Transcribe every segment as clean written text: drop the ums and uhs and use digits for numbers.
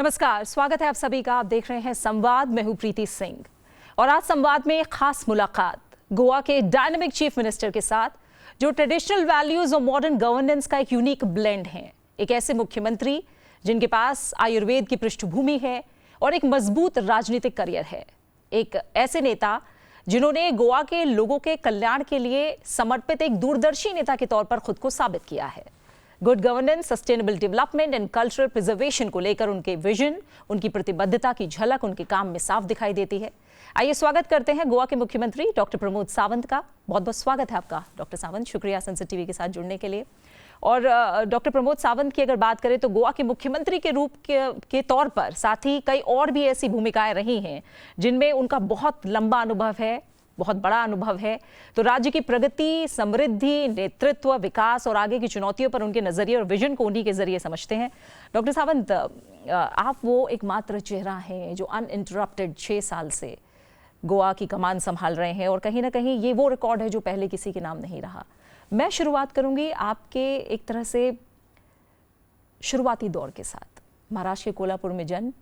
नमस्कार, स्वागत है आप सभी का। आप देख रहे हैं संवाद। मैं हूं प्रीति सिंह और आज संवाद में एक खास मुलाकात गोवा के डायनामिक चीफ मिनिस्टर के साथ, जो ट्रेडिशनल वैल्यूज और मॉडर्न गवर्नेंस का एक यूनिक ब्लेंड है। एक ऐसे मुख्यमंत्री जिनके पास आयुर्वेद की पृष्ठभूमि है और एक मजबूत राजनीतिक करियर है। एक ऐसे नेता जिन्होंने गोवा के लोगों के कल्याण के लिए समर्पित एक दूरदर्शी नेता के तौर पर खुद को साबित किया है। Good governance, sustainable development and cultural preservation को लेकर उनके विजन, उनकी प्रतिबद्धता की झलक उनके काम में साफ दिखाई देती है। आइए स्वागत करते हैं गोवा के मुख्यमंत्री डॉक्टर प्रमोद सावंत का। बहुत बहुत स्वागत है आपका डॉक्टर सावंत, शुक्रिया सनसद टीवी के साथ जुड़ने के लिए। और डॉक्टर प्रमोद सावंत की अगर बात करें तो गोवा के मुख्यमंत्री के रूप के तौर पर साथ ही कई और भी ऐसी भूमिकाएं रही हैं जिनमें उनका बहुत लंबा अनुभव है, बहुत बड़ा अनुभव है। तो राज्य की प्रगति, समृद्धि, नेतृत्व, विकास और आगे की चुनौतियों पर उनके नजरिए और विजन को उन्हीं के जरिए समझते हैं। डॉक्टर सावंत, आप वो एकमात्र चेहरा हैं जो अनइंटरप्टेड 6 साल से गोवा की कमान संभाल रहे हैं और कहीं ना कहीं ये वो रिकॉर्ड है जो पहले किसी के नाम नहीं रहा। मैं शुरुआत करूंगी आपके एक तरह से शुरुआती दौर के साथ। महाराष्ट्र के कोल्हापुर में जन्म,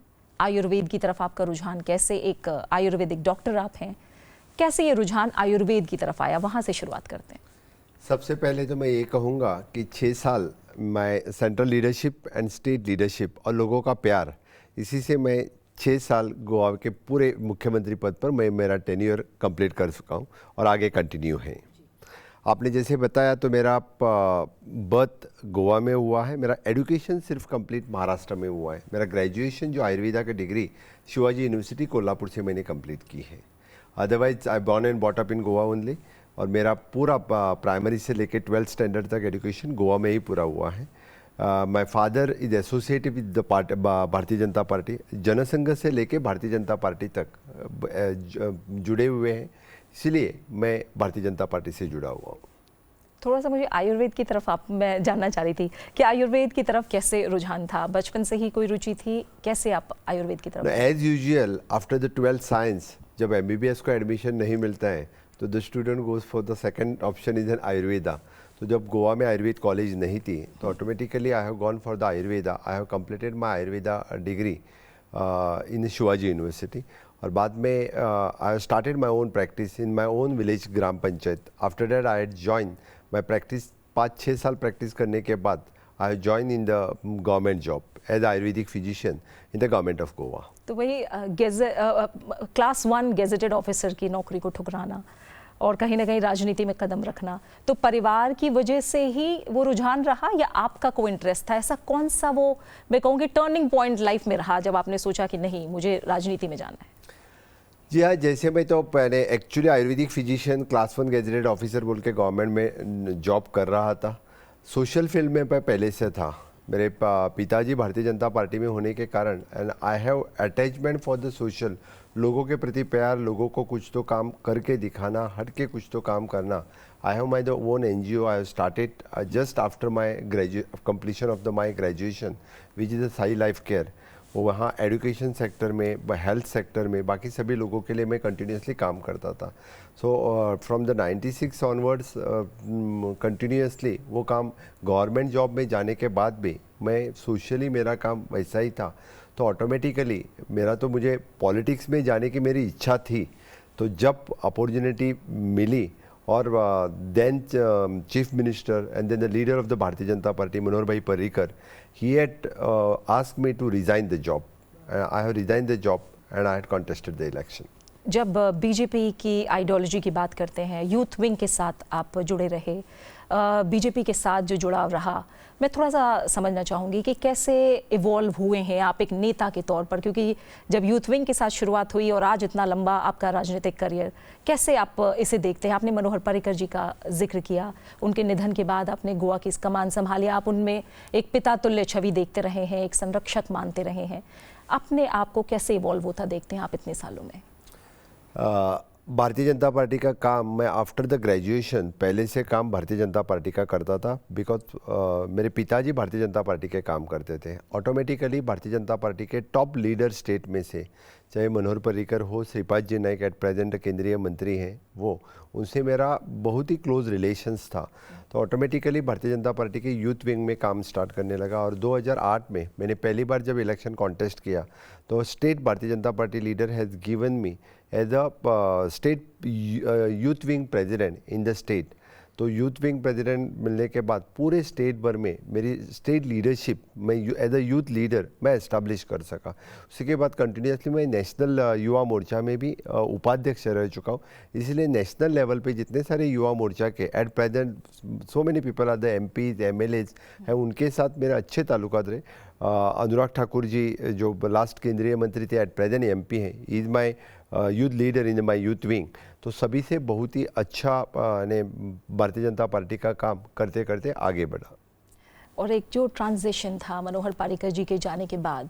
आयुर्वेद की तरफ आपका रुझान कैसे, एक आयुर्वेदिक डॉक्टर आप हैं, कैसे ये रुझान आयुर्वेद की तरफ आया, वहाँ से शुरुआत करते हैं। सबसे पहले तो मैं ये कहूँगा कि 6 साल मैं central leadership and state leadership और लोगों का प्यार, इसी से मैं 6 साल गोवा के पूरे मुख्यमंत्री पद पर मैं मेरा टेन्योर कंप्लीट कर चुका हूँ और आगे कंटिन्यू है। आपने जैसे बताया तो मेरा बर्थ गोवा में हुआ है, मेरा एजुकेशन सिर्फ कंप्लीट महाराष्ट्र में हुआ है। मेरा ग्रेजुएशन जो आयुर्वेदा की डिग्री शिवाजी यूनिवर्सिटी कोल्हापुर से मैंने कंप्लीट की है। Otherwise I born and bought up in Goa only, और मेरा पूरा प्राइमरी से लेकर 12th स्टैंडर्ड तक एजुकेशन गोवा में ही पूरा हुआ है। My father is associated with the Bharatiya Janata party, Jansangh से लेकर भारतीय जनता पार्टी तक जुड़े हुए हैं, इसलिए मैं भारतीय जनता पार्टी से जुड़ा हुआ हूँ। थोड़ा सा मुझे आयुर्वेद की तरफ मैं जानना चाह रही थी कि आयुर्वेद की तरफ कैसे रुझान था, बचपन से ही कोई रुचि थी, कैसे आप आयुर्वेद की तरफ? As usual after the 12th science, जब MBBS को एडमिशन नहीं मिलता है तो the student goes for the second option is an Ayurveda. तो जब गोवा में आयुर्वेद कॉलेज नहीं थी तो automatically I have gone for the Ayurveda. I have completed my Ayurveda degree in Shivaji university, और बाद में I started my own practice in my own village gram panchayat. After that I had join my practice. 5-6 साल प्रैक्टिस करने के बाद I join in the government job as Ayurvedic physician in the government of Goa. तो वही class 1 gazetted officer की नौकरी को ठुकराना और कहीं ना कहीं राजनीति में कदम रखना, तो परिवार की वजह से ही वो रुझान रहा या आपका कोई इंटरेस्ट था? ऐसा कौन सा वो, मैं कहूँगी, टर्निंग पॉइंट लाइफ में रहा जब आपने सोचा कि नहीं, मुझे राजनीति में जाना है? जी हाँ, जैसे मैं तो पहले actually Ayurvedic physician class 1 gazetted officer बोल के गवर्नमेंट में जॉब कर रहा था। सोशल फील्ड में मैं पहले से था। मेरे पिताजी भारतीय जनता पार्टी में होने के कारण and I have attachment for the social, लोगों के प्रति प्यार, लोगों को कुछ तो काम करके दिखाना, हट के कुछ तो काम करना। I have my the own NGO। I have started just after my completion of the my graduation which is the Sai life care. वो वहाँ एजुकेशन सेक्टर में, हेल्थ सेक्टर में, बाकी सभी लोगों के लिए मैं कंटिन्यूसली काम करता था। So from the 96 onwards continuously वो काम, गवर्नमेंट जॉब में जाने के बाद भी मैं सोशली मेरा काम वैसा ही था। तो ऑटोमेटिकली मेरा तो, मुझे पॉलिटिक्स में जाने की मेरी इच्छा थी। तो जब अपॉर्चुनिटी मिली और then chief minister and then the leader of the Bharatiya Janata Party Manohar bhai Parrikar, he had asked me to resign the job. I have resigned the job and I had contested the election. जब बीजेपी की ideology की बात करते हैं, youth wing के साथ आप जुड़े रहे, बीजेपी के साथ जो जुड़ाव रहा, मैं थोड़ा सा समझना चाहूँगी कि कैसे इवॉल्व हुए हैं आप एक नेता के तौर पर, क्योंकि जब यूथ विंग के साथ शुरुआत हुई और आज इतना लंबा आपका राजनीतिक करियर, कैसे आप इसे देखते हैं? आपने मनोहर पर्रिकर जी का जिक्र किया, उनके निधन के बाद आपने गोवा की इस कमान संभाली, आप उनमें एक पिता तुल्य छवि देखते रहे हैं, एक संरक्षक मानते रहे हैं। अपने आप को कैसे इवॉल्व होता देखते हैं आप इतने सालों में? भारतीय जनता पार्टी का काम, मैं आफ्टर द ग्रेजुएशन पहले से काम भारतीय जनता पार्टी का करता था, बिकॉज मेरे पिताजी भारतीय जनता पार्टी के काम करते थे। ऑटोमेटिकली भारतीय जनता पार्टी के टॉप लीडर स्टेट में से चाहे मनोहर पर्रिकर हो, श्रीपाद जी नाइक एट प्रेजेंट केंद्रीय मंत्री हैं, वो उनसे मेरा बहुत ही क्लोज रिलेशंस था। तो ऑटोमेटिकली भारतीय जनता पार्टी के यूथ विंग में काम स्टार्ट करने लगा। और 2008 में मैंने पहली बार जब इलेक्शन कॉन्टेस्ट किया तो state Bharatiya Janata Party leader has given me as a state youth wing president in the state. तो यूथ विंग प्रेसिडेंट मिलने के बाद पूरे स्टेट भर में मेरी स्टेट लीडरशिप मैं एज अ यूथ लीडर मैं एस्टाब्लिश कर सका। उसी के बाद कंटिन्यूसली मैं नेशनल युवा मोर्चा में भी उपाध्यक्ष रह चुका हूँ। इसलिए नेशनल लेवल पे जितने सारे युवा मोर्चा के at present so many people are the MPs MLAs हैं, उनके साथ मेरा अच्छे ताल्लुकात रहे। अनुराग ठाकुर जी जो लास्ट केंद्रीय मंत्री थे एट प्रेजेंट एमपी हैं, is my youth leader in my youth wing. तो सभी से बहुत ही अच्छा ने भारतीय जनता पार्टी का काम करते करते आगे बढ़ा। और एक जो ट्रांजिशन था मनोहर पर्रिकर जी के जाने के बाद,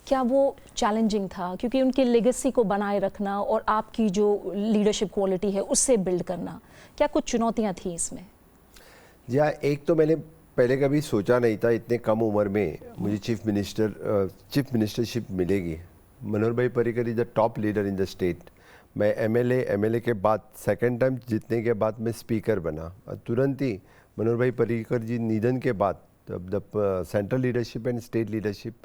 क्या वो चैलेंजिंग था? क्योंकि उनकी लेगेसी को बनाए रखना और आपकी जो लीडरशिप क्वालिटी है उससे बिल्ड करना, क्या कुछ चुनौतियां थी इसमें? जी हाँ, एक तो मैंने पहले कभी सोचा नहीं था इतने कम उम्र में मुझे चीफ मिनिस्टरशिप मिलेगी। मनोहर bhai Parrikar is the top leader in the state. मैं एमएलए के बाद सेकंड टाइम जीतने के बाद मैं स्पीकर बना। तुरंत ही मनोहर भाई पर्रिकर जी निधन के बाद the central leadership and state leadership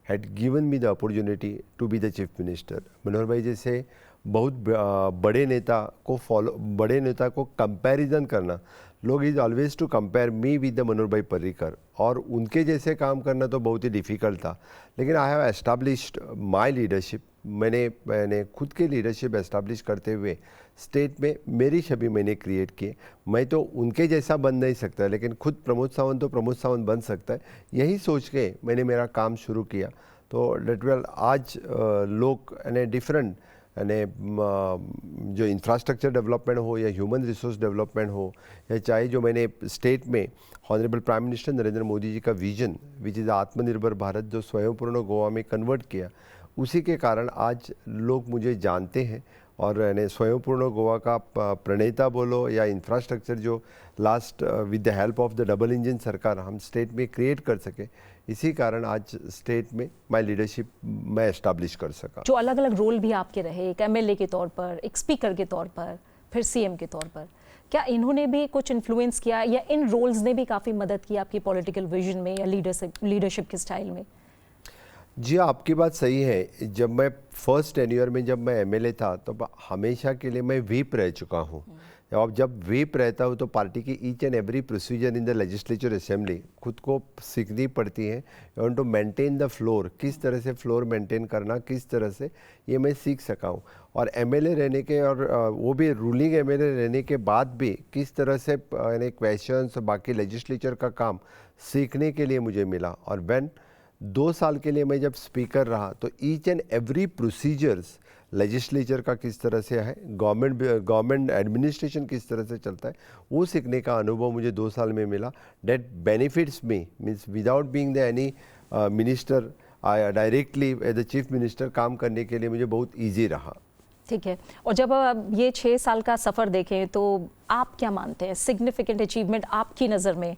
had given me the opportunity to be the chief minister. Manohar bhai जैसे बहुत बड़े नेता को कंपैरिजन करना, लोग is always to compare me with the Manohar bhai Parrikar, और उनके जैसे काम करना तो बहुत ही डिफ़िकल्ट था। लेकिन I have established my leadership. मैंने खुद की लीडरशिप एस्टाब्लिश करते हुए स्टेट में मेरी छवि मैंने क्रिएट की। मैं तो उनके जैसा बन नहीं सकता, लेकिन खुद प्रमोद सावंत तो प्रमोद सावंत बन सकता है, यही सोच के मैंने मेरा काम शुरू किया। तो लिटरल आज लोग डिफरेंट जो इंफ्रास्ट्रक्चर डेवलपमेंट हो या ह्यूमन रिसोर्स डेवलपमेंट हो, या चाहे जो मैंने स्टेट में honourable prime minister Narendra Modi ji का विजन विच इज़ आत्मनिर्भर भारत जो स्वयंपूर्ण गोवा में कन्वर्ट किया, उसी के कारण आज लोग मुझे जानते हैं। और स्वयंपूर्ण गोवा का प्रणेता बोलो या इंफ्रास्ट्रक्चर जो last with the help of the double engine सरकार हम स्टेट में क्रिएट कर सके, इसी कारण आज स्टेट में माय लीडरशिप मैं एस्टाब्लिश कर सका। जो अलग अलग रोल भी आपके रहे, एक एमएलए के तौर पर, एक स्पीकर के तौर पर, फिर सीएम के तौर पर, क्या इन्होंने भी कुछ इन्फ्लुएंस किया या इन रोल्स ने भी काफ़ी मदद की आपकी पॉलिटिकल विजन में या लीडरशिप के स्टाइल में? जी आपकी बात सही है। जब मैं फर्स्ट टेन्योर में जब मैं एमएलए था तो हमेशा के लिए मैं व्हीप रह चुका हूँ। अब जब व्हीप रहता हूँ तो पार्टी की each and every procedure in the legislature assembly खुद को सीखनी पड़ती है। And to maintain the floor, किस तरह से फ्लोर मेंटेन करना, किस तरह से, ये मैं सीख सका हूँ। और एमएलए रहने के और वो भी रूलिंग एमएलए रहने के बाद भी किस तरह से क्वेश्चंस बाकी लेजिस्लेचर का काम सीखने के लिए मुझे मिला। और व्हेन 2 साल के लिए मैं जब स्पीकर रहा तो each and every procedures legislature का किस तरह से है, गवर्नमेंट एडमिनिस्ट्रेशन किस तरह से चलता है, वो सीखने का अनुभव मुझे 2 साल में मिला। That benefits me means without being the any minister directly as the chief minister काम करने के लिए मुझे बहुत ईजी रहा। ठीक है। और जब ये 6 साल का सफ़र देखें तो आप क्या मानते हैं सिग्निफिकेंट अचीवमेंट आपकी नज़र में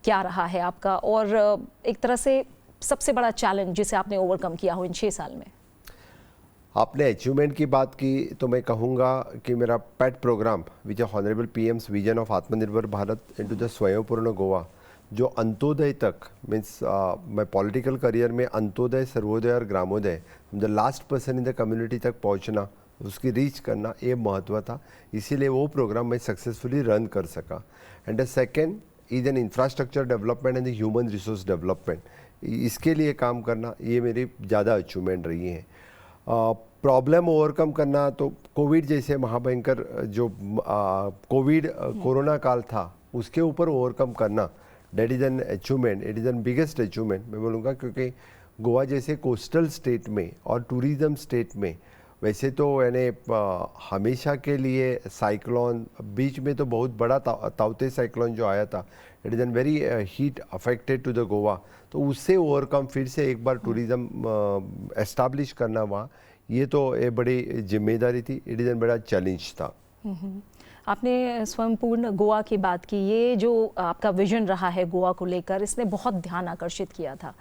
क्या रहा है आपका, और एक तरह से सबसे बड़ा चैलेंज जिसे आपने ओवरकम किया हो इन 6 साल में? आपने अचीवमेंट की बात की तो मैं कहूँगा कि मेरा पेट प्रोग्राम विच है ऑनरेबल पीएम्स विजन ऑफ आत्मनिर्भर भारत इनटू द स्वयंपूर्ण गोवा, जो अंत्योदय तक मीन्स मैं पॉलिटिकल करियर में अंत्योदय, सर्वोदय और Gramodaya the last person in the community तक पहुँचना, उसकी रीच करना, ये महत्व था। इसीलिए वो प्रोग्राम मैं सक्सेसफुली रन कर सका। And the second is an infrastructure development and the human resource development, इसके लिए काम करना, ये मेरी ज़्यादा अचीवमेंट रही है। प्रॉब्लम ओवरकम करना तो कोविड जैसे महाभयंकर जो कोरोना काल था उसके ऊपर ओवरकम करना, that is an achievement, it is N biggest achievement मैं बोलूँगा। क्योंकि गोवा जैसे कोस्टल स्टेट में और टूरिज़म स्टेट में वैसे तो हमेशा के लिए साइक्लोन, बीच में तो बहुत बड़ा ताउते साइक्लोन जो आया था, it is an very heat affected to the Goa, तो उससे ओवरकम फिर से एक बार टूरिज़्म एस्टाब्लिश करना वहाँ, ये तो एक बड़ी जिम्मेदारी थी, इट इज़ एन बड़ा चैलेंज था। आपने स्वयंपूर्ण गोवा की बात की। ये जो आपका विजन रहा है गोवा को लेकर, इसने बहुत ध्यान आकर्षित किया था।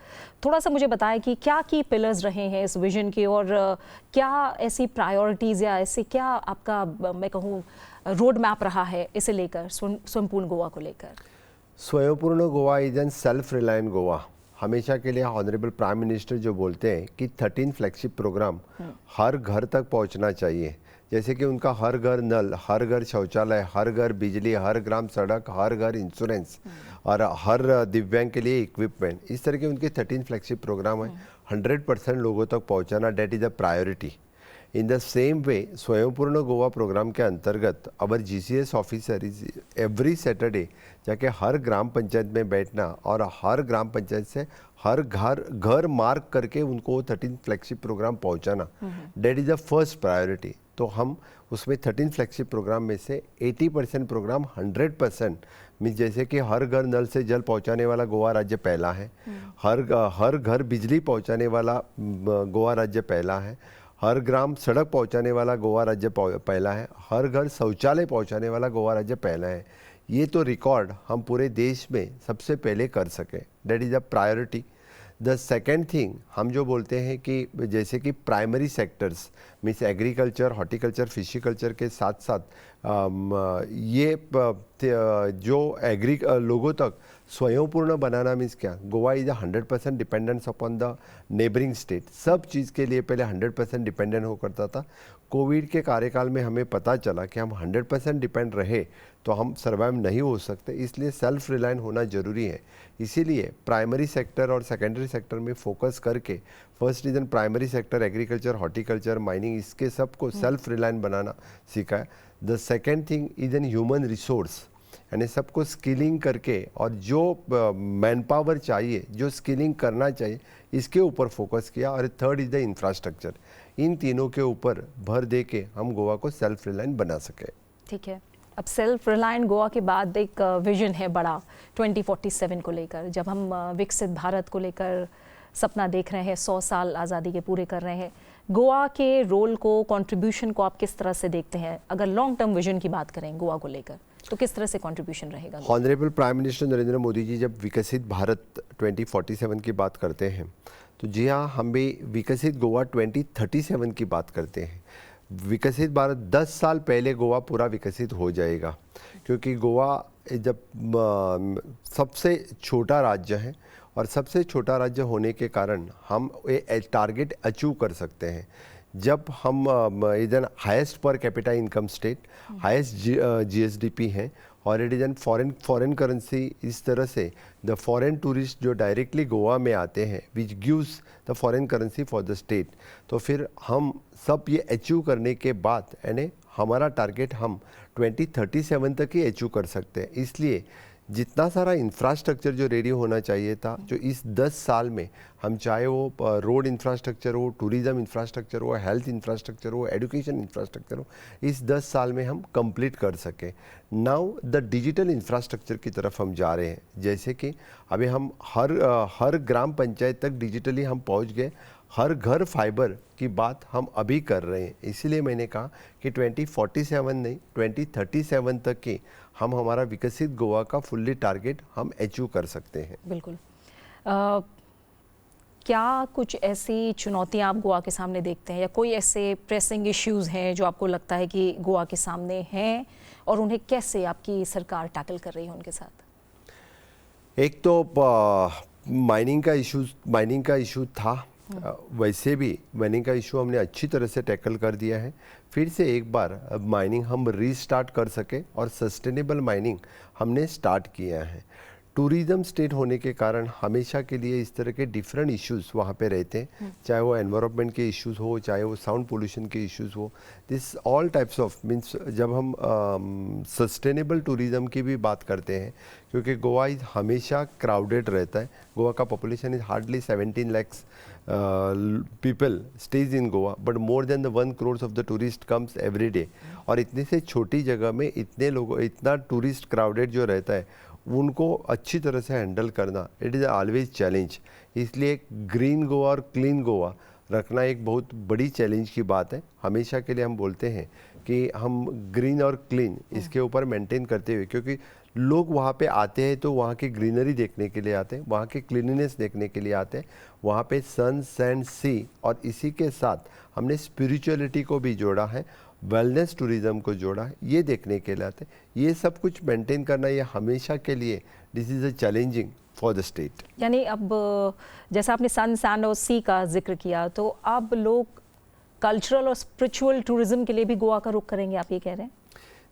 थोड़ा सा मुझे बताएं कि क्या की पिलर्स रहे हैं इस विजन के, और क्या ऐसी प्रायोरिटीज़ या ऐसे क्या आपका मैं कहूँ रोड मैप रहा है इसे लेकर, स्वयंपूर्ण गोवा को लेकर? स्वयंपूर्ण Goa is an self reliant Goa. हमेशा के लिए ऑनरेबल प्राइम मिनिस्टर जो बोलते हैं कि 13 फ्लैगशिप प्रोग्राम हर घर तक पहुंचना चाहिए, जैसे कि उनका हर घर नल, हर घर शौचालय, हर घर बिजली, हर ग्राम सड़क, हर घर इंश्योरेंस और हर दिव्यांग के लिए इक्विपमेंट, इस तरह के उनके 13 फ्लैगशिप प्रोग्राम है। 100% लोगों तक पहुंचाना, date is a priority. In the same way स्वयंपूर्ण गोवा प्रोग्राम के अंतर्गत अवर GCS officer is every Saturday जाके हर ग्राम पंचायत में बैठना और हर ग्राम पंचायत से हर घर मार्क करके उनको 13 फ्लैगशिप प्रोग्राम पहुंचाना, that is the first priority. तो हम उसमें 13 फ्लैगशिप प्रोग्राम में से 80% प्रोग्राम 100% मीन, जैसे कि हर घर नल से जल पहुंचाने वाला गोवा राज्य पहला है, हर घर बिजली पहुंचाने वाला गोवा राज्य पहला है, हर ग्राम सड़क पहुंचाने वाला गोवा राज्य पहला है, हर घर शौचालय पहुंचाने वाला गोवा राज्य पहला है। ये तो रिकॉर्ड हम पूरे देश में सबसे पहले कर सके, that is a priority. The second thing हम जो बोलते हैं कि जैसे कि primary sectors means agriculture, horticulture, fishiculture के साथ साथ ये जो लोगों तक स्वयंपूर्ण बनाना मीन्स क्या, Goa is 100% dependence upon the neighbouring state. सब चीज़ के लिए पहले 100% डिपेंडेंट हो करता था। कोविड के कार्यकाल में हमें पता चला कि हम 100% डिपेंड रहे तो हम सर्वाइव नहीं हो सकते, इसलिए सेल्फ रिलायंट होना ज़रूरी है। इसीलिए प्राइमरी सेक्टर और सेकेंडरी सेक्टर में फोकस करके first reason primary sector agriculture, horticulture, mining, इसके सबको सेल्फ रिलायंट बनाना सीखा है। The second thing is an human resource, यानी सबको स्किलिंग करके और जो मैन पावर चाहिए, जो स्किलिंग करना चाहिए, इसके ऊपर फोकस किया। और थर्ड इज द इंफ्रास्ट्रक्चर। इन तीनों के ऊपर भर दे के हम गोवा को सेल्फ रिलायंट बना सके। ठीक है, अब सेल्फ रिलायंट गोवा के बाद एक विजन है बड़ा 2047 को लेकर, जब हम विकसित भारत को लेकर सपना देख रहे हैं, 100 साल आज़ादी के पूरे कर रहे हैं। गोवा के रोल को, कंट्रीब्यूशन को आप किस तरह से देखते हैं? अगर लॉन्ग टर्म विजन की बात करें गोवा को लेकर, तो किस तरह से कंट्रीब्यूशन रहेगा? Honourable prime minister Narendra Modi ji जब विकसित भारत 2047 की बात करते हैं, तो जी हाँ, हम भी विकसित गोवा 2037 की बात करते हैं। विकसित भारत 10 साल पहले गोवा पूरा विकसित हो जाएगा, क्योंकि गोवा जब सबसे छोटा राज्य है और सबसे छोटा राज्य होने के कारण हम ये टारगेट अचीव कर सकते हैं। जब हम इधर highest per capita income state, highest GSDP है और it is an foreign currency, इस तरह से द फॉरेन टूरिस्ट जो डायरेक्टली गोवा में आते हैं which gives the foreign currency for the state. तो फिर हम सब ये अचीव करने के बाद यानी हमारा टारगेट हम 2037 तक ही अचीव कर सकते हैं। इसलिए जितना सारा इंफ्रास्ट्रक्चर जो रेडी होना चाहिए था, जो इस 10 साल में हम, चाहे वो रोड इंफ्रास्ट्रक्चर हो, टूरिज़्म इंफ्रास्ट्रक्चर हो, हेल्थ इंफ्रास्ट्रक्चर हो, एजुकेशन इंफ्रास्ट्रक्चर हो, इस 10 साल में हम कंप्लीट कर सके। नाउ द डिजिटल इंफ्रास्ट्रक्चर की तरफ हम जा रहे हैं, जैसे कि अभी हम हर ग्राम पंचायत तक डिजिटली हम पहुंच गए, हर घर फाइबर की बात हम अभी कर रहे हैं। इसीलिए मैंने कहा कि 2047 नहीं 2037 तक की हम हमारा विकसित गोवा का फुल्ली टारगेट हम अचीव कर सकते हैं। बिल्कुल। क्या कुछ ऐसी चुनौतियां आप गोवा के सामने देखते हैं, या कोई ऐसे प्रेसिंग इश्यूज हैं जो आपको लगता है कि गोवा के सामने हैं और उन्हें कैसे आपकी सरकार टैकल कर रही है उनके साथ? एक तो माइनिंग का इशू था, वैसे भी माइनिंग का इशू हमने अच्छी तरह से टैकल कर दिया है। फिर से एक बार माइनिंग हम रीस्टार्ट कर सके और सस्टेनेबल माइनिंग हमने स्टार्ट किया है। टूरिज़्म स्टेट होने के कारण हमेशा के लिए इस तरह के डिफरेंट इश्यूज वहाँ पे रहते हैं, चाहे वो एनवायरनमेंट के इश्यूज हो, चाहे वो साउंड पोल्यूशन के इश्यूज हो, this all types of means जब हम सस्टेनेबल टूरिज़्म की भी बात करते हैं, क्योंकि गोवा इज हमेशा क्राउडेड रहता है। गोवा का population is hardly 17 lakhs people stays in Goa, but more than the 1 crore of the tourist comes every day। और इतने से छोटी जगह में इतने लोगों, इतना टूरिस्ट क्राउडेड जो रहता है, उनको अच्छी तरह से हैंडल करना इट इज़ ऑलवेज चैलेंज। इसलिए ग्रीन गोवा और क्लीन गोवा रखना एक बहुत बड़ी चैलेंज की बात है। हमेशा के लिए हम बोलते हैं कि हम ग्रीन और क्लीन इसके ऊपर मेंटेन करते हुए, क्योंकि लोग वहाँ पे आते हैं तो वहाँ की ग्रीनरी देखने के लिए आते हैं, वहाँ की क्लीनिनेस देखने के लिए आते हैं, वहाँ पे सन सैंड सी, और इसी के साथ हमने स्पिरिचुअलिटी को भी जोड़ा है, वेलनेस टूरिज्म को जोड़ा है, ये देखने के लिए आते हैं। ये सब कुछ मेंटेन करना ये हमेशा के लिए this is a challenging for the state. यानी अब जैसा आपने सन सैंड और सी का जिक्र किया, तो अब लोग कल्चरल और स्पिरिचुअल टूरिज्म के लिए भी गोवा का रुख करेंगे, आप ये कह रहे हैं?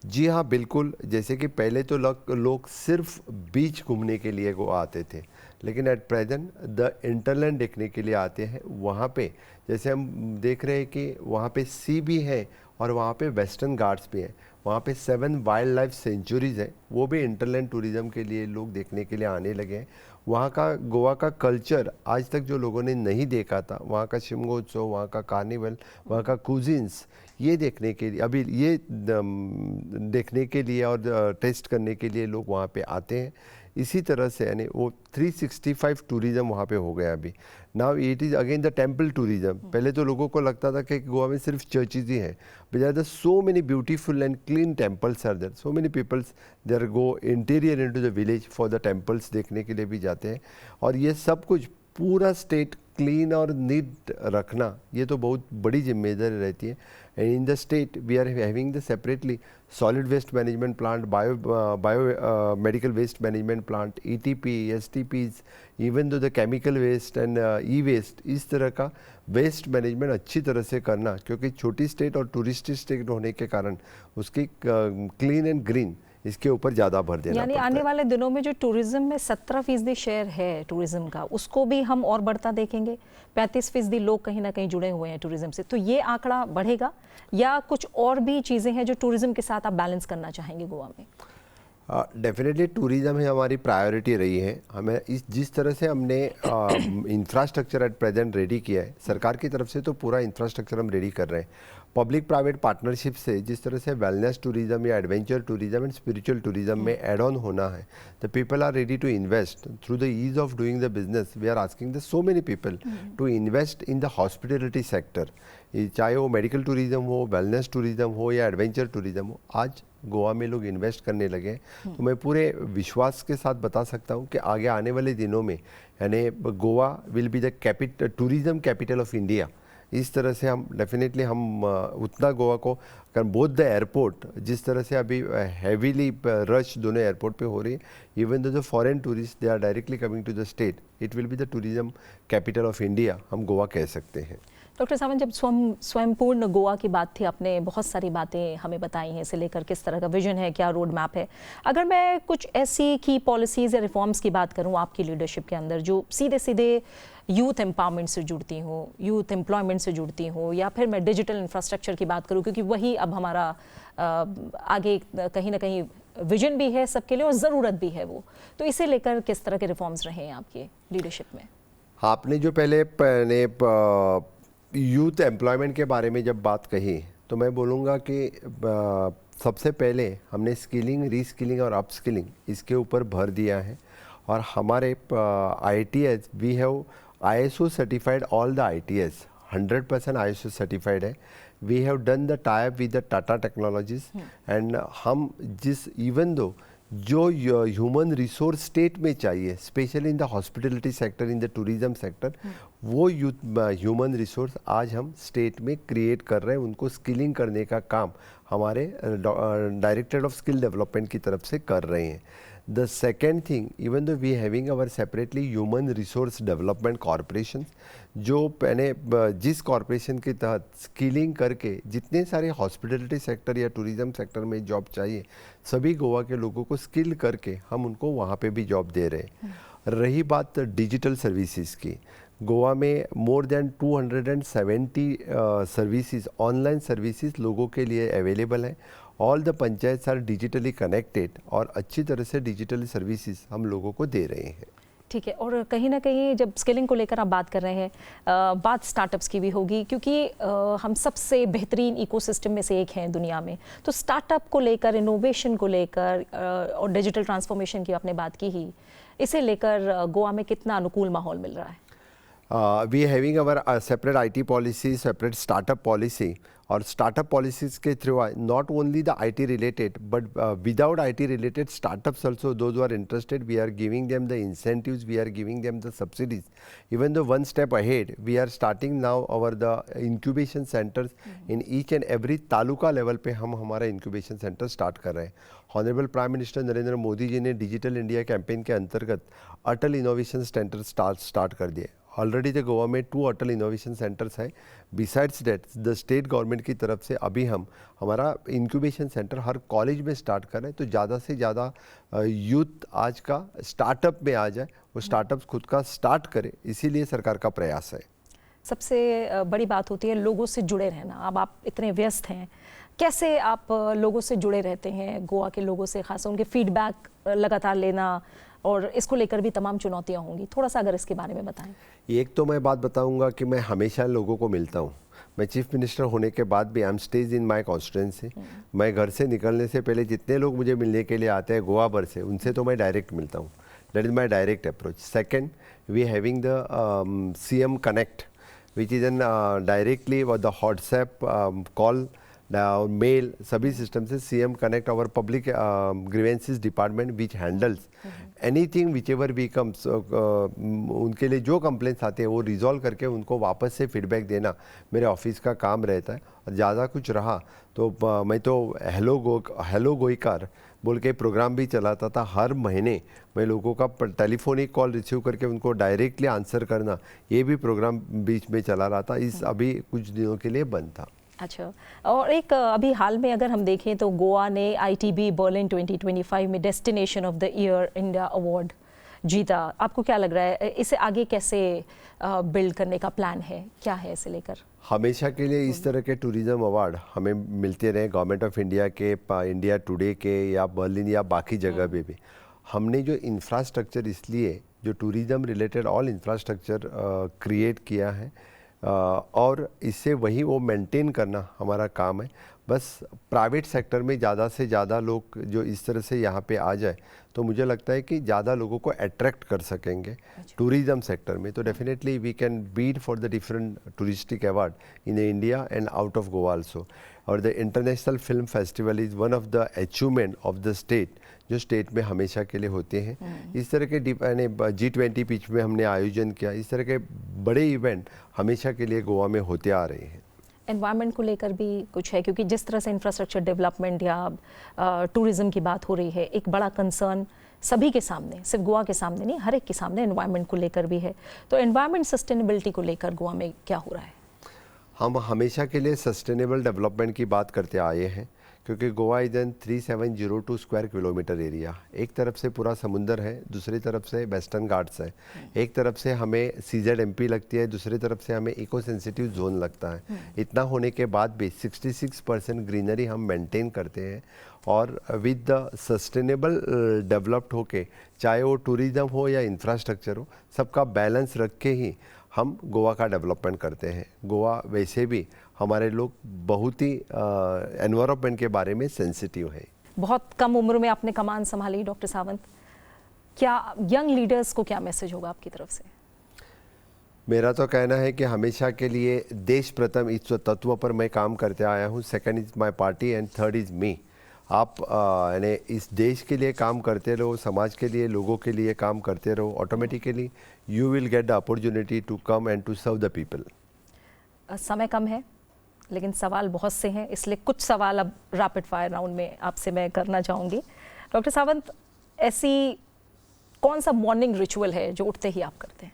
जी हाँ, बिल्कुल। जैसे कि पहले तो लोग सिर्फ बीच घूमने के लिए गोवा आते थे, लेकिन एट प्रेजेंट द इंटरलैंड देखने के लिए आते हैं। वहाँ पे जैसे हम देख रहे हैं कि वहाँ पे सी भी है और वहाँ पे वेस्टर्न घाट्स भी हैं, वहाँ पे 7 वाइल्ड लाइफ सेंचुरीज हैं, वो भी इंटरलैंड टूरिज्म के लिए लोग देखने के लिए आने लगे हैं। वहाँ का गोवा का कल्चर आज तक जो लोगों ने नहीं देखा था, वहाँ का शिमगोत्सव, वहाँ का कार्निवल, वहाँ का कुजिन्स, ये देखने के लिए अभी ये देखने के लिए और टेस्ट करने के लिए लोग वहाँ पे आते हैं। इसी तरह से यानी वो 365 टूरिज़म वहाँ पे हो गया अभी। Now it is again the temple tourism. पहले तो लोगों को लगता था कि गोवा में सिर्फ चर्चेज ही हैं, बजाय so many beautiful and clean temples are there, so many peoples there go interior into the village for the temples देखने के लिए भी जाते हैं। और ये सब कुछ पूरा स्टेट क्लीन और नीट रखना ये तो बहुत बड़ी जिम्मेदारी रहती है। And in the state we are having the separately solid waste management plant, bio medical waste management plant, ETP, STPs, even though the chemical waste and e-waste, इस तरह का वेस्ट मैनेजमेंट अच्छी तरह से करना, क्योंकि छोटी स्टेट और टूरिस्टिक स्टेट होने के कारण उसकी क्लीन एंड ग्रीन इसके ऊपर ज़्यादा भर देना यानी आने वाले दिनों में जो टूरिज्म में 17% शेयर है टूरिज्म का, उसको भी हम और बढ़ता देखेंगे। 35% लोग कहीं ना कहीं जुड़े हुए हैं टूरिज्म से, तो ये आंकड़ा बढ़ेगा या कुछ और भी चीज़ें हैं जो टूरिज्म के साथ आप बैलेंस करना चाहेंगे गोवा में? डेफिनेटली टूरिज़्म ही हमारी प्रायोरिटी रही है। हमें जिस तरह से हमने इंफ्रास्ट्रक्चर एट प्रेजेंट रेडी किया है, सरकार की तरफ से तो पूरा इंफ्रास्ट्रक्चर हम रेडी कर रहे हैं। पब्लिक प्राइवेट पार्टनरशिप से जिस तरह से वेलनेस टूरिज्म या adventure tourism and spiritual tourism में एड ऑन होना है, the people are ready to invest through the ease of doing the business. We are asking the so many people to invest in the hospitality sector, चाहे वो medical tourism हो, wellness tourism हो या adventure tourism हो। आज गोवा में लोग invest करने लगे, तो मैं पूरे विश्वास के साथ बता सकता हूँ कि आगे आने वाले दिनों में यानी Goa will be the tourism capital of India. इस तरह से हम डेफिनेटली हम उतना गोवा को बोथ द एयरपोर्ट, जिस तरह से अभी हैवीली रश दोनों एयरपोर्ट पे हो रही है, even though foreign tourist they are directly coming to the state, it will be the tourism capital of India, हम गोवा कह सकते हैं। डॉक्टर सावंत, जब स्वयंपूर्ण गोवा की बात थी, आपने बहुत सारी बातें हमें बताई हैं, इसे लेकर किस तरह का विजन है, क्या रोड मैप है। अगर मैं कुछ ऐसी की पॉलिसीज़ या रिफॉर्म्स की बात करूं आपकी लीडरशिप के अंदर, जो सीधे सीधे यूथ एम्पावरमेंट से जुड़ती हो, यूथ एम्प्लॉयमेंट से जुड़ती हो, या फिर मैं डिजिटल इंफ्रास्ट्रक्चर की बात करूं, क्योंकि वही अब हमारा आगे कहीं ना कहीं विजन भी है सबके लिए और ज़रूरत भी है वो, तो इसे लेकर किस तरह के रिफॉर्म्स रहे हैं आपके लीडरशिप में? आपने जो पहले यूथ एम्प्लॉयमेंट के बारे में जब बात कही, तो मैं बोलूँगा कि सबसे पहले हमने स्किलिंग, रीस्किलिंग और अपस्किलिंग इसके ऊपर भर दिया है। और हमारे ITS we have ISO certified all the ITS, 100% ISO certified है। We have done the tie up with the Tata Technologies and हम जिस इवन दो जो ह्यूमन रिसोर्स स्टेट में चाहिए, specially in the hospitality sector, in the tourism sector, वो human resource आज हम state में क्रिएट कर रहे हैं। उनको स्किलिंग करने का काम हमारे डायरेक्टरेट ऑफ स्किल डेवलपमेंट की तरफ से कर रहे हैं। The second thing, even though we having our separately human resource development corporation, जो पहले जिस कॉरपोरेशन के तहत स्किलिंग करके जितने सारे हॉस्पिटलिटी सेक्टर या टूरिज्म सेक्टर में जॉब चाहिए, सभी गोवा के लोगों को स्किल करके हम उनको वहाँ पे भी जॉब दे रहे हैं। रही बात डिजिटल सर्विसेज की, गोवा में more than 270 services, online services लोगों के लिए अवेलेबल हैं। All the panchayat are digitally connected और अच्छी तरह से डिजिटल सर्विसेज हम लोगों को दे रहे हैं। ठीक है, और कहीं ना कहीं जब स्किलिंग को लेकर आप बात कर रहे हैं, बात स्टार्टअप्स की भी होगी, क्योंकि हम सबसे बेहतरीन इकोसिस्टम में से एक हैं दुनिया में। तो स्टार्टअप को लेकर, इनोवेशन को लेकर और डिजिटल ट्रांसफॉर्मेशन की आपने बात की ही, इसे लेकर गोवा में कितना अनुकूल माहौल मिल रहा है? We having our separate IT policy, separate startup policy, और स्टार्टअप पॉलिसीज़ के through not only the IT related but without IT related startups also, those who are interested, we are giving them the incentives, we are giving them the subsidies. Even though one step ahead, we are starting now the incubation centers in each and every taluka level पे हम हमारा incubation centre start कर रहे हैं. Honourable prime minister Narendra Modi ji ने digital India campaign के अंतर्गत अटल innovation centre start कर दिए. ऑलरेडी द गोवा में 2 अटल इनोवेशन सेंटर्स हैं. Besides that the state government की तरफ से अभी हम हमारा इंक्यूबेशन सेंटर हर कॉलेज में स्टार्ट कर रहे हैं. तो ज़्यादा से ज़्यादा यूथ आज का स्टार्टअप में आ जाए, वो स्टार्टअप्स खुद का स्टार्ट करे, इसीलिए सरकार का प्रयास है. सबसे बड़ी बात होती है लोगों से जुड़े रहना. अब आप इतने व्यस्त हैं, कैसे आप लोगों से जुड़े रहते हैं, गोवा के लोगों से, खास उनके फीडबैक लगातार लेना, और इसको लेकर भी तमाम चुनौतियां होंगी. थोड़ा सा अगर इसके बारे में बताएं. एक तो मैं बात बताऊंगा कि मैं हमेशा लोगों को मिलता हूं. मैं चीफ मिनिस्टर होने के बाद भी I am stage in my constituency. मैं घर से निकलने से पहले जितने लोग मुझे मिलने के लिए आते हैं गोवा भर से, उनसे तो मैं डायरेक्ट मिलता हूं. That is my direct approach. Second, we having the CM Connect, which is an directly or the WhatsApp call, mail, सभी सिस्टम से CM Connect our public grievances department which handles anything whichever we comes. उनके लिए जो complaints आते हैं वो resolve करके उनको वापस से फीडबैक देना मेरे ऑफिस का काम रहता है. और ज़्यादा कुछ रहा तो मैं तो हेलो गोईकार बोल के प्रोग्राम भी चलाता था. हर महीने मैं लोगों का टेलीफोनिक कॉल रिसीव करके उनको डायरेक्टली आंसर करना, ये भी प्रोग्राम बीच में चला रहा था. इस अभी कुछ दिनों के लिए बंद था. अच्छा, और एक अभी हाल में अगर हम देखें तो गोवा ने ITB बर्लिन 2025 में destination of the year India award जीता. आपको क्या लग रहा है, इसे आगे कैसे बिल्ड करने का प्लान है, क्या है इसे लेकर? हमेशा के लिए इस तरह के टूरिज़्म अवार्ड हमें मिलते रहे, गवर्नमेंट ऑफ इंडिया के, इंडिया टुडे के, या बर्लिन या बाकी जगह पे भी. हमने जो इंफ्रास्ट्रक्चर, इसलिए जो tourism related all infrastructure create किया है, और इससे वही वो मेंटेन करना हमारा काम है. बस प्राइवेट सेक्टर में ज़्यादा से ज़्यादा लोग जो इस तरह से यहाँ पे आ जाए तो मुझे लगता है कि ज़्यादा लोगों को अट्रैक्ट कर सकेंगे टूरिज़्म सेक्टर में. तो definitely we can bid for the different touristic award in India and out of Goa also. और the international film festival is one of the achievement of the state, जो स्टेट में हमेशा के लिए होते हैं. इस तरह के G20 पिच में हमने आयोजन किया. इस तरह के बड़े इवेंट हमेशा के लिए गोवा में होते आ रहे हैं. एनवायरनमेंट को लेकर भी कुछ है, क्योंकि जिस तरह से इंफ्रास्ट्रक्चर डेवलपमेंट या टूरिज्म की बात हो रही है, एक बड़ा कंसर्न सभी के सामने, सिर्फ गोवा के सामने नहीं, हर एक के सामने एनवायरनमेंट को लेकर भी है. तो एनवायरनमेंट सस्टेनेबिलिटी को लेकर गोवा में क्या हो रहा है? हम हमेशा के लिए सस्टेनेबल डेवलपमेंट की बात करते आए हैं, क्योंकि Goa is an 3702 square kilometre area. एक तरफ से पूरा समुंदर है, दूसरी तरफ से वेस्टर्न घाट्स है. एक तरफ से हमें CZMP लगती है, दूसरी तरफ से हमें इको सेंसिटिव जोन लगता है. इतना होने के बाद भी 66% ग्रीनरी हम मेंटेन करते हैं. और विद द सस्टेनेबल डेवलप्ड होके, चाहे वो टूरिज़्म हो या इंफ्रास्ट्रक्चर हो, सबका बैलेंस रख के ही हम गोवा का डेवलपमेंट करते हैं. गोवा वैसे भी हमारे लोग बहुत ही एनवायरनमेंट के बारे में सेंसिटिव है. बहुत कम उम्र में आपने कमान संभाली डॉक्टर सावंत, क्या यंग लीडर्स को क्या मैसेज होगा आपकी तरफ से? मेरा तो कहना है कि हमेशा के लिए देश प्रथम इस तत्व पर मैं काम करते आया हूँ. Second is my party and third is me. आप यानी इस देश के लिए काम करते रहो, समाज के लिए, लोगों के लिए काम करते रहो, automatically you will get the opportunity to come and to serve the people. समय कम है लेकिन सवाल बहुत से हैं, इसलिए कुछ सवाल अब रैपिड फायर राउंड में आपसे मैं करना चाहूँगी. डॉक्टर सावंत, ऐसी कौन सा मॉर्निंग रिचुअल है जो उठते ही आप करते हैं?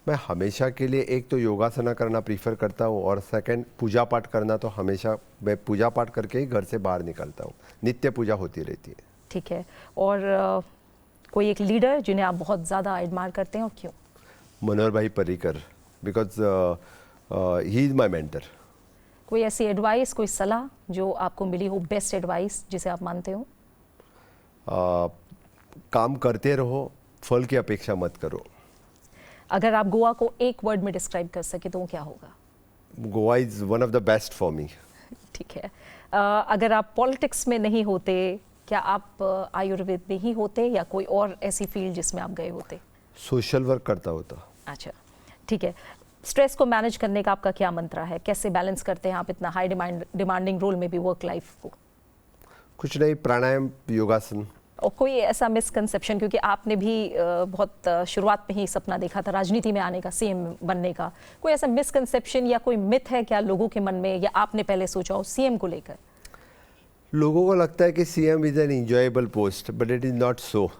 मैं हमेशा के लिए एक तो योगासना करना प्रीफर करता हूँ, और सेकंड पूजा पाठ करना. तो हमेशा मैं पूजा पाठ करके ही घर से बाहर निकलता हूँ. नित्य पूजा होती रहती है. ठीक है. और कोई एक लीडर जिन्हें आप बहुत ज़्यादा एडमायर करते हैं, और क्यों? मनोहर bhai Parrikar, because he is my mentor. कोई ऐसी एडवाइस, कोई सलाह जो आपको मिली हो, बेस्ट एडवाइस जिसे आप मानते हो? काम करते रहो, फल की अपेक्षा मत करो. अगर आप गोवा को एक वर्ड में डिस्क्राइब कर सके तो वो क्या होगा? Goa is one of the best for me. ठीक है. अगर आप पॉलिटिक्स में नहीं होते, क्या आप आयुर्वेद में ही होते या कोई और ऐसी फील्ड जिसमें आप गए होते? सोशल वर्क करता होता. अच्छा, ठीक है. स्ट्रेस को मैनेज करने का आपका क्या मंत्र है? कैसे बैलेंस करते हैं आप इतना हाई डिमांडिंग रोल में भी वर्क लाइफ को? कुछ नहीं, प्राणायाम, योगासन। और कोई ऐसा मिसकंसेप्शन, क्योंकि आपने भी बहुत शुरुआत में ही सपना देखा था राजनीति में आने का, सीएम बनने का, कोई ऐसा मिसकंसेप्शन या कोई मिथ है क्या लोगों के मन में, या आपने पहले सोचा हो सीएम को लेकर? लोगों को लगता है कि CM is an enjoyable post, but it is not so.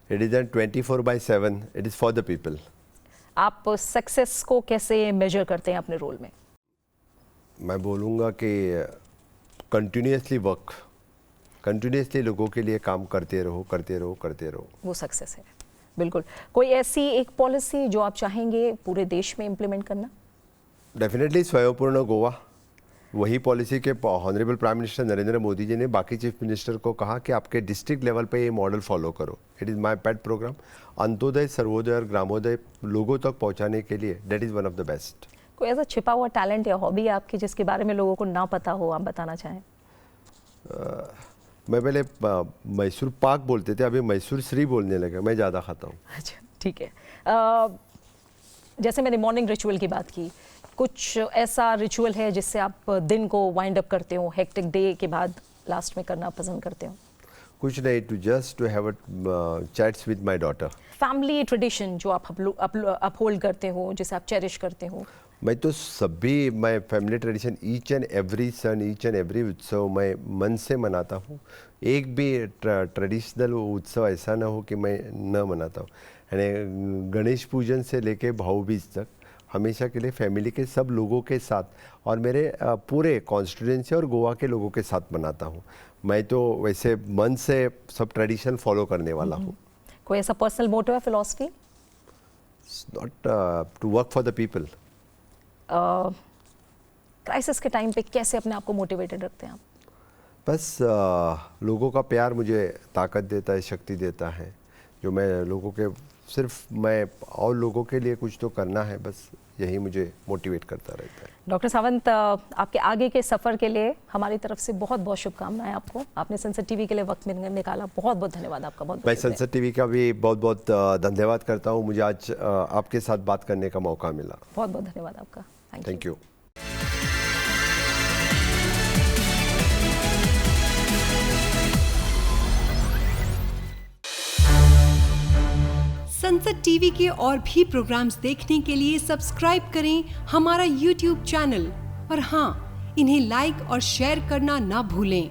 It is N 24/7, it is for the people. आप सक्सेस को कैसे मेजर करते हैं अपने रोल में? मैं बोलूँगा कि कंटिन्यूसली वर्क, कंटिन्यूसली लोगों के लिए काम करते रहो, करते रहो, करते रहो, वो सक्सेस है। बिल्कुल। कोई ऐसी एक पॉलिसी जो आप चाहेंगे पूरे देश में इम्प्लीमेंट करना? डेफिनेटली स्वयंपूर्ण गोवा। वही पॉलिसी के honourable prime minister Narendra Modi ji ने बाकी चीफ मिनिस्टर को कहा कि आपके डिस्ट्रिक्ट लेवल पे ये मॉडल फॉलो करो। It is my pet programme. Antyodaya, Sarvodaya और ग्रामोदय लोगों तक पहुंचाने के लिए that is one of the best. कोई ऐसा छिपा हुआ टैलेंट या हॉबी है आपकी जिसके बारे में लोगों को ना पता हो, आप बताना चाहें? मैं पहले मैसूर पाक बोलते थे, अभी मैसूर श्री बोलने लगे। मैं ज़्यादा खाता हूँ। अच्छा, ठीक है। जैसे मैंने मॉर्निंग रिचुअल की बात की, कुछ ऐसा रिचुअल है जिससे आप दिन को वाइंड अप करते हो, हेक्टिक डे के बाद लास्ट में करना पसंद करते हो? कुछ नहीं, to have chats with my daughter. Family tradition जो आप अपहोल्ड करते हो, जिसे आप चेरिश करते हो? मैं तो सभी, मैं family tradition each and every सन, ईच एंड एवरी उत्सव मैं मन से मनाता हूँ। एक भी ट्रेडिशनल उत्सव ऐसा ना हो कि मैं न मनाता हूँ। यानी गणेश पूजन से लेके भाऊबीज तक हमेशा के लिए फैमिली के सब लोगों के साथ और मेरे पूरे कॉन्स्टिट्यूंसी और गोवा के लोगों के साथ मनाता हूँ। मैं तो वैसे मन से सब ट्रेडिशन फॉलो करने वाला हूँ। कोई ऐसा पर्सनल मोटो है, philosophy? Not to work for the people. Crisis के टाइम पे कैसे अपने आप को मोटिवेटेड रखते हैं आप? बस लोगों का प्यार मुझे ताकत देता है, शक्ति देता है, जो मैं लोगों के सिर्फ मैं और लोगों के लिए कुछ तो करना है, बस यही मुझे मोटिवेट करता रहता है। डॉक्टर सावंत, आपके आगे के सफ़र के लिए हमारी तरफ से बहुत बहुत शुभकामनाएं आपको। आपने संसद टीवी के लिए वक्त निकाला, बहुत बहुत धन्यवाद आपका। बहुत मैं संसद टीवी का भी बहुत बहुत धन्यवाद करता हूँ, मुझे आज आपके साथ बात करने का मौका मिला। बहुत बहुत धन्यवाद आपका। Thank you. संसद टीवी के और भी प्रोग्राम्स देखने के लिए सब्सक्राइब करें हमारा YouTube चैनल और हाँ, इन्हें लाइक और शेयर करना ना भूलें।